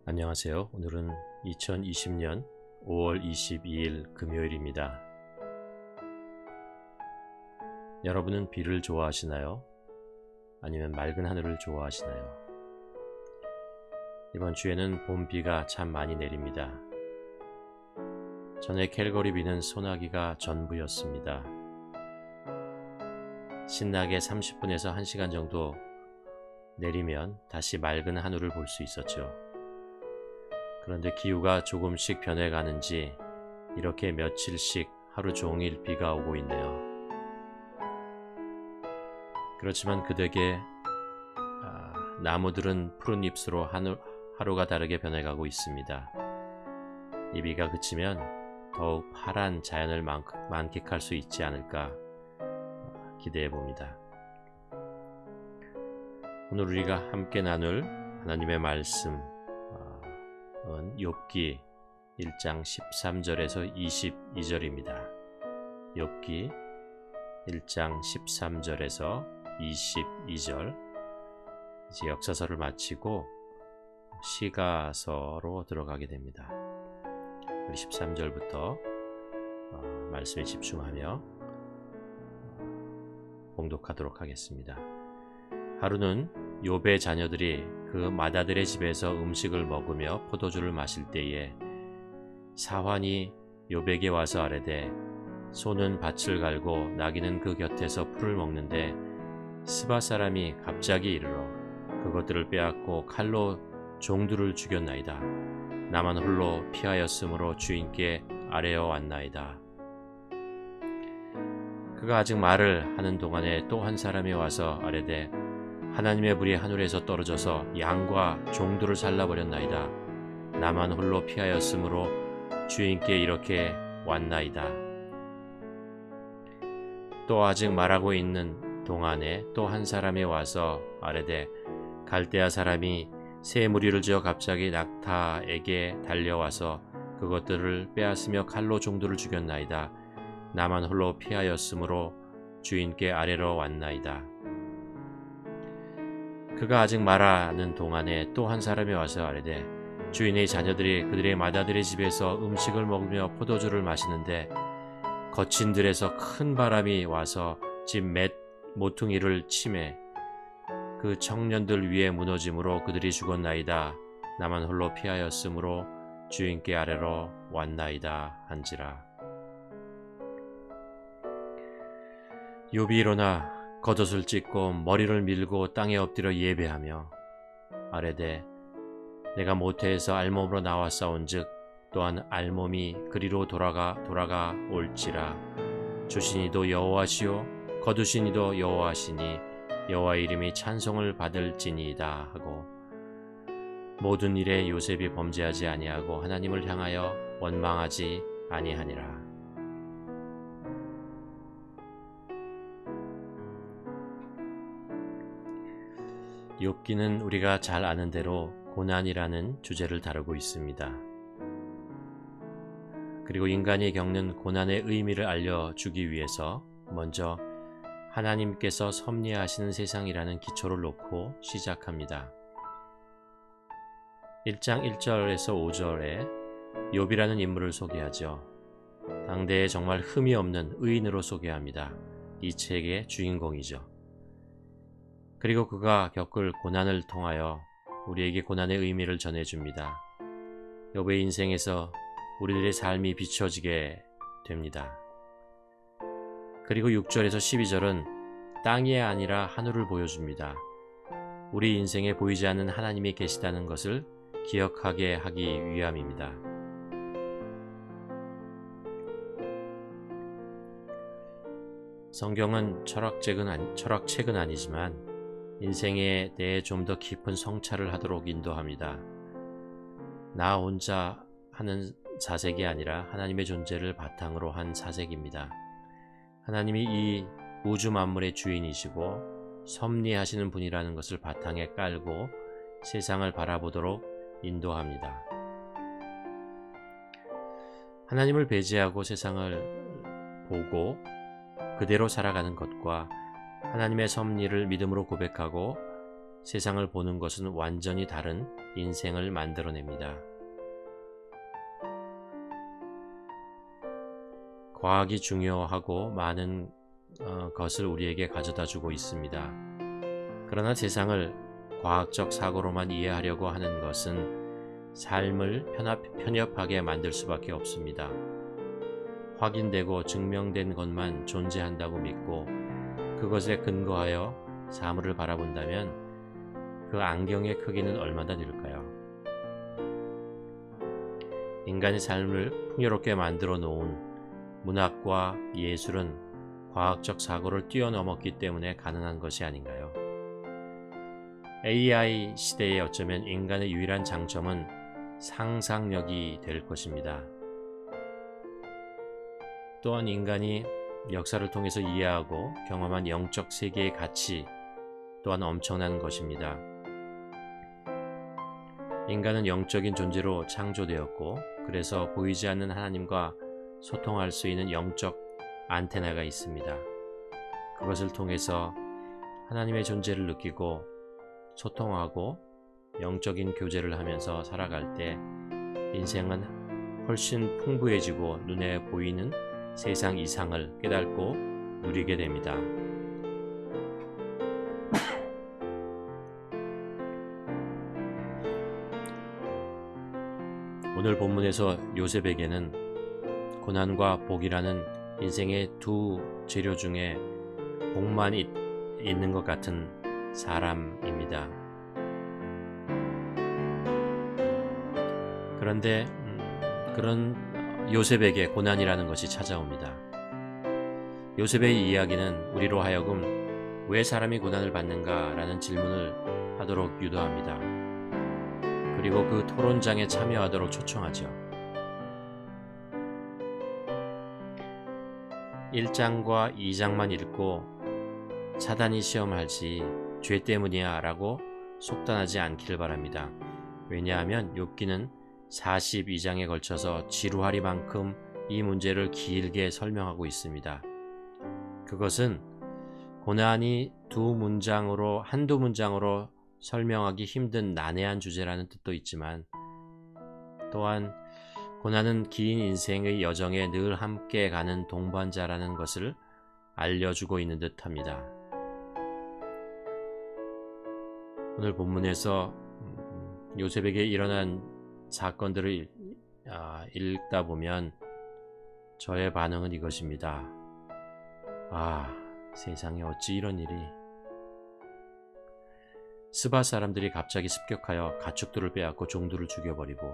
안녕하세요. 오늘은 2020년 5월 22일 금요일입니다. 여러분은 비를 좋아하시나요? 아니면 맑은 하늘을 좋아하시나요? 이번 주에는 봄비가 참 많이 내립니다. 전에 캘거리 비는 소나기가 전부였습니다. 신나게 30분에서 1시간 정도 내리면 다시 맑은 하늘을 볼 수 있었죠. 그런데 기후가 조금씩 변해가는지 이렇게 며칠씩 하루 종일 비가 오고 있네요. 그렇지만 그대게 나무들은 푸른 잎으로 하루가 다르게 변해가고 있습니다. 이 비가 그치면 더욱 파란 자연을 만끽할 수 있지 않을까 기대해 봅니다. 오늘 우리가 함께 나눌 하나님의 말씀 욥기 1장 13절에서 22절입니다. 욥기 1장 13절에서 22절. 이제 역사서를 마치고 시가서로 들어가게 됩니다. 우리 13절부터 말씀에 집중하며 봉독하도록 하겠습니다. 하루는 욥의 자녀들이 그 맏아들의 집에서 음식을 먹으며 포도주를 마실 때에 사환이 욥에게 와서 아뢰되 소는 밭을 갈고 나귀는 그 곁에서 풀을 먹는데 스바 사람이 갑자기 이르러 그것들을 빼앗고 칼로 종들을 죽였나이다. 나만 홀로 피하였으므로 주인께 아뢰어 왔나이다. 그가 아직 말을 하는 동안에 또 한 사람이 와서 아뢰되 하나님의 불이 하늘에서 떨어져서 양과 종들을 잘라버렸나이다. 나만 홀로 피하였으므로 주인께 이렇게 왔나이다. 또 아직 말하고 있는 동안에 또 한 사람이 와서 아뢰되 갈대아 사람이 새 무리를 지어 갑자기 낙타에게 달려와서 그것들을 빼앗으며 칼로 종들을 죽였나이다. 나만 홀로 피하였으므로 주인께 아뢰러 왔나이다. 그가 아직 말하는 동안에 또 한 사람이 와서 아뢰되 주인의 자녀들이 그들의 맏아들의 집에서 음식을 먹으며 포도주를 마시는데 거친 들에서 큰 바람이 와서 집 맷 모퉁이를 치매 그 청년들 위에 무너짐으로 그들이 죽었나이다. 나만 홀로 피하였으므로 주인께 아뢰러 왔나이다 한지라. 욥이 일어나 겉옷을 찢고 머리를 밀고 땅에 엎드려 예배하며 아뢰되 내가 모태에서 알몸으로 나왔사온즉 또한 알몸이 그리로 돌아가 올지라. 주신 이도 여호와시요 거두신 이도 여호와시니 여호와의 이름이 찬송을 받을지니이다 하고 모든 일에 요셉이 범죄하지 아니하고 하나님을 향하여 원망하지 아니하니라. 욥기는 우리가 잘 아는 대로 고난이라는 주제를 다루고 있습니다. 그리고 인간이 겪는 고난의 의미를 알려주기 위해서 먼저 하나님께서 섭리하시는 세상이라는 기초를 놓고 시작합니다. 1장 1절에서 5절에 욥이라는 인물을 소개하죠. 당대에 정말 흠이 없는 의인으로 소개합니다. 이 책의 주인공이죠. 그리고 그가 겪을 고난을 통하여 우리에게 고난의 의미를 전해줍니다. 욥의 인생에서 우리들의 삶이 비춰지게 됩니다. 그리고 6절에서 12절은 땅이 아니라 하늘을 보여줍니다. 우리 인생에 보이지 않는 하나님이 계시다는 것을 기억하게 하기 위함입니다. 성경은 철학책은 아니지만 인생에 대해 좀 더 깊은 성찰을 하도록 인도합니다. 나 혼자 하는 사색이 아니라 하나님의 존재를 바탕으로 한 사색입니다. 하나님이 이 우주 만물의 주인이시고 섭리하시는 분이라는 것을 바탕에 깔고 세상을 바라보도록 인도합니다. 하나님을 배제하고 세상을 보고 그대로 살아가는 것과 하나님의 섭리를 믿음으로 고백하고 세상을 보는 것은 완전히 다른 인생을 만들어냅니다. 과학이 중요하고 많은 것을 우리에게 가져다주고 있습니다. 그러나 세상을 과학적 사고로만 이해하려고 하는 것은 삶을 편협하게 만들 수밖에 없습니다. 확인되고 증명된 것만 존재한다고 믿고 그것에 근거하여 사물을 바라본다면 그 안경의 크기는 얼마나 될까요? 인간의 삶을 풍요롭게 만들어 놓은 문학과 예술은 과학적 사고를 뛰어넘었기 때문에 가능한 것이 아닌가요? AI 시대에 어쩌면 인간의 유일한 장점은 상상력이 될 것입니다. 또한 인간이 역사를 통해서 이해하고 경험한 영적 세계의 가치 또한 엄청난 것입니다. 인간은 영적인 존재로 창조되었고 그래서 보이지 않는 하나님과 소통할 수 있는 영적 안테나가 있습니다. 그것을 통해서 하나님의 존재를 느끼고 소통하고 영적인 교제를 하면서 살아갈 때 인생은 훨씬 풍부해지고 눈에 보이는 세상 이상을 깨닫고 누리게 됩니다. 오늘 본문에서 요셉에게는 고난과 복이라는 인생의 두 재료 중에 복만 있는 것 같은 사람입니다. 그런데 그런 요셉에게 고난이라는 것이 찾아옵니다. 요셉의 이야기는 우리로 하여금 왜 사람이 고난을 받는가 라는 질문을 하도록 유도합니다. 그리고 그 토론장에 참여하도록 초청하죠. 1장과 2장만 읽고 사단이 시험할지 죄 때문이야 라고 속단하지 않기를 바랍니다. 왜냐하면 욥기는 42장에 걸쳐서 지루하리만큼 이 문제를 길게 설명하고 있습니다. 그것은 고난이 한두 문장으로 설명하기 힘든 난해한 주제라는 뜻도 있지만 또한 고난은 긴 인생의 여정에 늘 함께 가는 동반자라는 것을 알려주고 있는 듯합니다. 오늘 본문에서 요셉에게 일어난 사건들을 읽다 보면 저의 반응은 이것입니다. 세상에 어찌 이런 일이. 스바 사람들이 갑자기 습격하여 가축들을 빼앗고 종들을 죽여버리고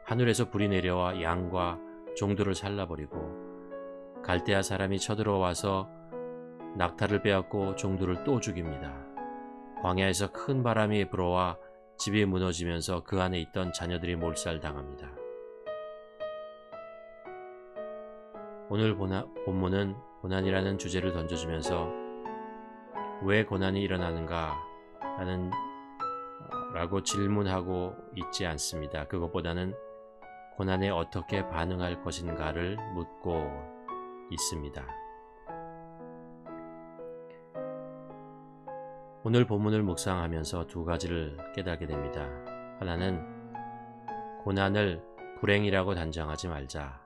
하늘에서 불이 내려와 양과 종들을 살라버리고 갈대아 사람이 쳐들어와서 낙타를 빼앗고 종들을 또 죽입니다. 광야에서 큰 바람이 불어와 집이 무너지면서 그 안에 있던 자녀들이 몰살당합니다. 오늘 본문은 고난이라는 주제를 던져주면서 왜 고난이 일어나는가 라고 질문하고 있지 않습니다. 그것보다는 고난에 어떻게 반응할 것인가를 묻고 있습니다. 오늘 본문을 묵상하면서 두 가지를 깨닫게 됩니다. 하나는 고난을 불행이라고 단정하지 말자.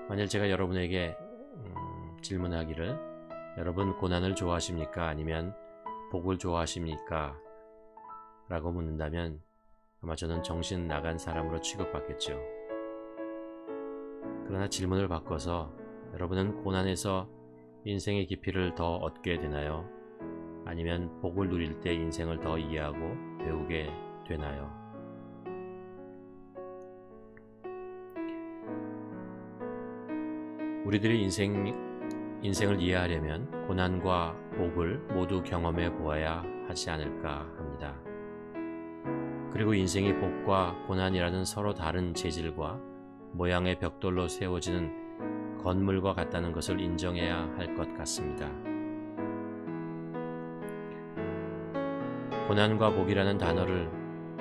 만일 제가 여러분에게 질문하기를 여러분 고난을 좋아하십니까? 아니면 복을 좋아하십니까? 라고 묻는다면 아마 저는 정신 나간 사람으로 취급받겠죠. 그러나 질문을 바꿔서 여러분은 고난에서 인생의 깊이를 더 얻게 되나요? 아니면 복을 누릴 때 인생을 더 이해하고 배우게 되나요? 우리들이 인생을 이해하려면 고난과 복을 모두 경험해 보아야 하지 않을까 합니다. 그리고 인생이 복과 고난이라는 서로 다른 재질과 모양의 벽돌로 세워지는 건물과 같다는 것을 인정해야 할 것 같습니다. 고난과 복이라는 단어를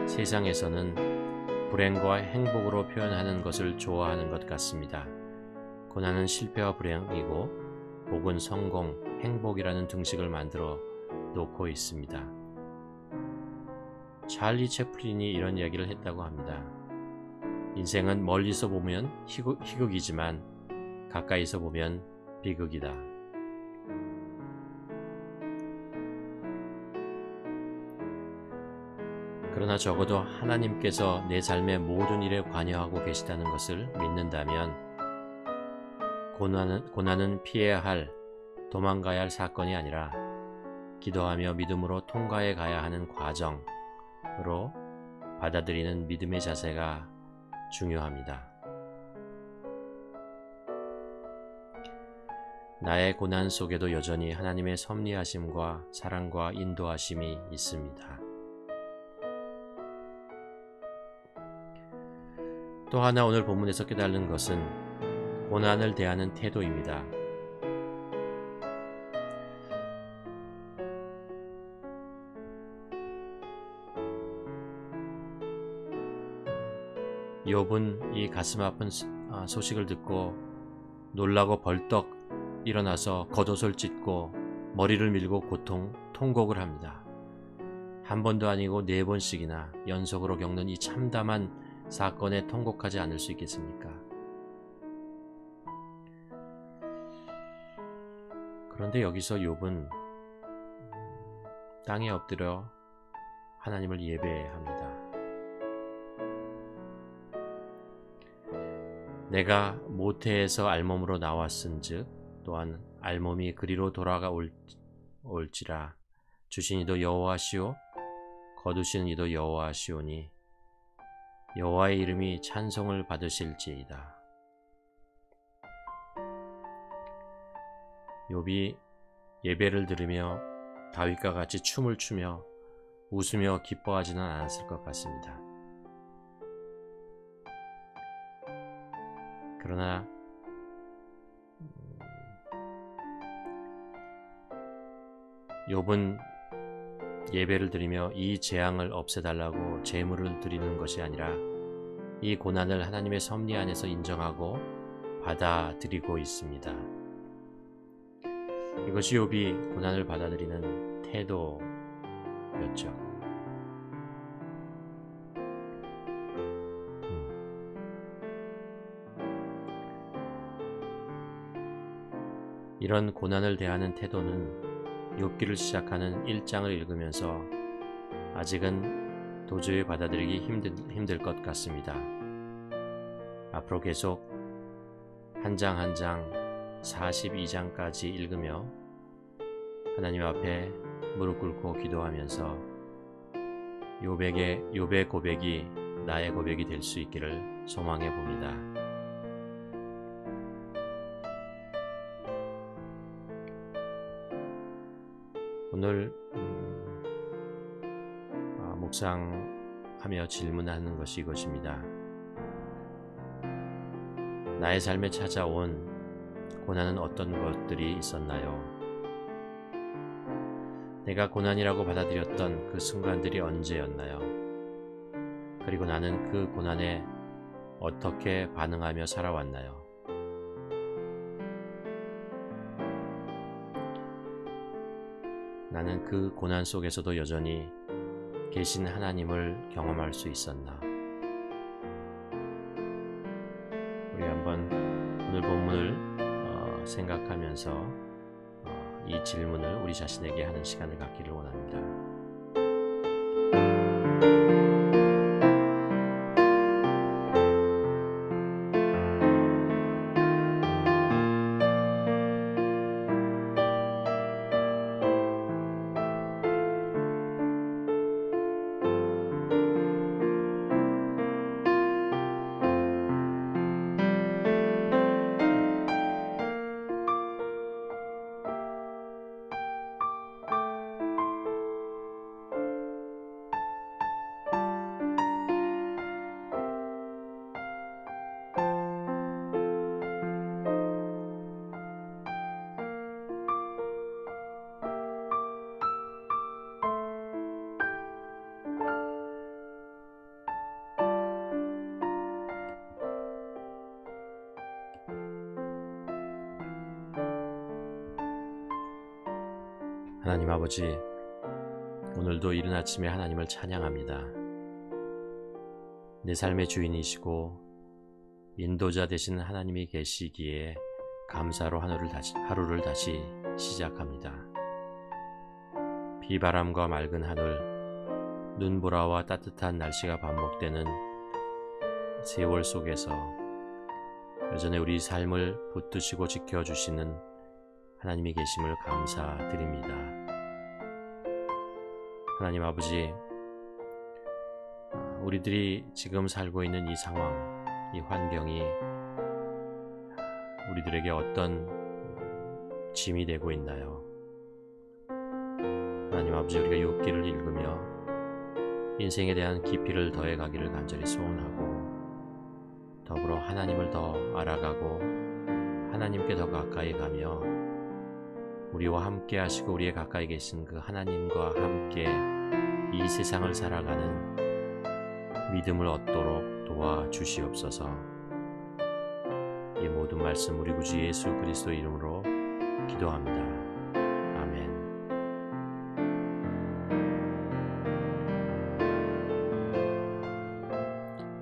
세상에서는 불행과 행복으로 표현하는 것을 좋아하는 것 같습니다. 고난은 실패와 불행이고 복은 성공, 행복이라는 등식을 만들어 놓고 있습니다. 찰리 채플린이 이런 이야기를 했다고 합니다. 인생은 멀리서 보면 희극이지만 가까이서 보면 비극이다. 그러나 적어도 하나님께서 내 삶의 모든 일에 관여하고 계시다는 것을 믿는다면 고난은 피해야 할, 도망가야 할 사건이 아니라 기도하며 믿음으로 통과해 가야 하는 과정으로 받아들이는 믿음의 자세가 중요합니다. 나의 고난 속에도 여전히 하나님의 섭리하심과 사랑과 인도하심이 있습니다. 또 하나 오늘 본문에서 깨달은 것은 고난을 대하는 태도입니다. 욥은 이 가슴 아픈 소식을 듣고 놀라고 벌떡 일어나서 겉옷을 찢고 머리를 밀고 통곡을 합니다. 한 번도 아니고 4번씩이나 연속으로 겪는 이 참담한 사건에 통곡하지 않을 수 있겠습니까? 그런데 여기서 욥은 땅에 엎드려 하나님을 예배합니다. 내가 모태에서 알몸으로 나왔은즉 또한 알몸이 그리로 돌아올지라 주신 이도 여호와시오 거두시는 이도 여호와시오니 여호와의 이름이 찬송을 받으실지이다. 욥이 예배를 들으며 다윗과 같이 춤을 추며 웃으며 기뻐하지는 않았을 것 같습니다. 그러나 욥은 예배를 드리며 이 재앙을 없애달라고 제물을 드리는 것이 아니라 이 고난을 하나님의 섭리 안에서 인정하고 받아들이고 있습니다. 이것이 욥이 고난을 받아들이는 태도였죠. 이런 고난을 대하는 태도는 욥기를 시작하는 1장을 읽으면서 아직은 도저히 받아들이기 힘들 것 같습니다. 앞으로 계속 한 장 한 장 42장까지 읽으며 하나님 앞에 무릎 꿇고 기도하면서 욥의 고백이 나의 고백이 될 수 있기를 소망해 봅니다. 오늘 묵상하며 질문하는 것이 이것입니다. 나의 삶에 찾아온 고난은 어떤 것들이 있었나요? 내가 고난이라고 받아들였던 그 순간들이 언제였나요? 그리고 나는 그 고난에 어떻게 반응하며 살아왔나요? 나는 그 고난 속에서도 여전히 계신 하나님을 경험할 수 있었나? 우리 한번 오늘 본문을 생각하면서 이 질문을 우리 자신에게 하는 시간을 갖기를 원합니다. 아버지, 오늘도 이른 아침에 하나님을 찬양합니다. 내 삶의 주인이시고 인도자 되신 하나님이 계시기에 감사로 하루를 다시 시작합니다. 비바람과 맑은 하늘, 눈보라와 따뜻한 날씨가 반복되는 세월 속에서 여전히 우리 삶을 붙드시고 지켜주시는 하나님이 계심을 감사드립니다. 하나님 아버지, 우리들이 지금 살고 있는 이 상황, 이 환경이 우리들에게 어떤 짐이 되고 있나요? 하나님 아버지, 우리가 욥기를 읽으며 인생에 대한 깊이를 더해가기를 간절히 소원하고, 더불어 하나님을 더 알아가고 하나님께 더 가까이 가며 우리와 함께 하시고 우리의 가까이 계신 그 하나님과 함께 이 세상을 살아가는 믿음을 얻도록 도와주시옵소서. 이 모든 말씀 우리 구주 예수 그리스도 이름으로 기도합니다. 아멘.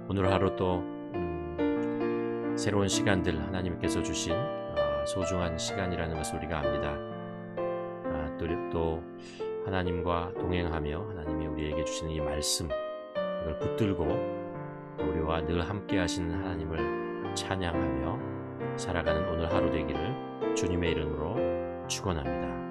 오늘 하루 또 새로운 시간들 하나님께서 주신 소중한 시간이라는 것을 우리가 압니다. 또 하나님과 동행하며 하나님이 우리에게 주시는 이 말씀, 이걸 붙들고 우리와 늘 함께 하시는 하나님을 찬양하며 살아가는 오늘 하루 되기를 주님의 이름으로 축원합니다.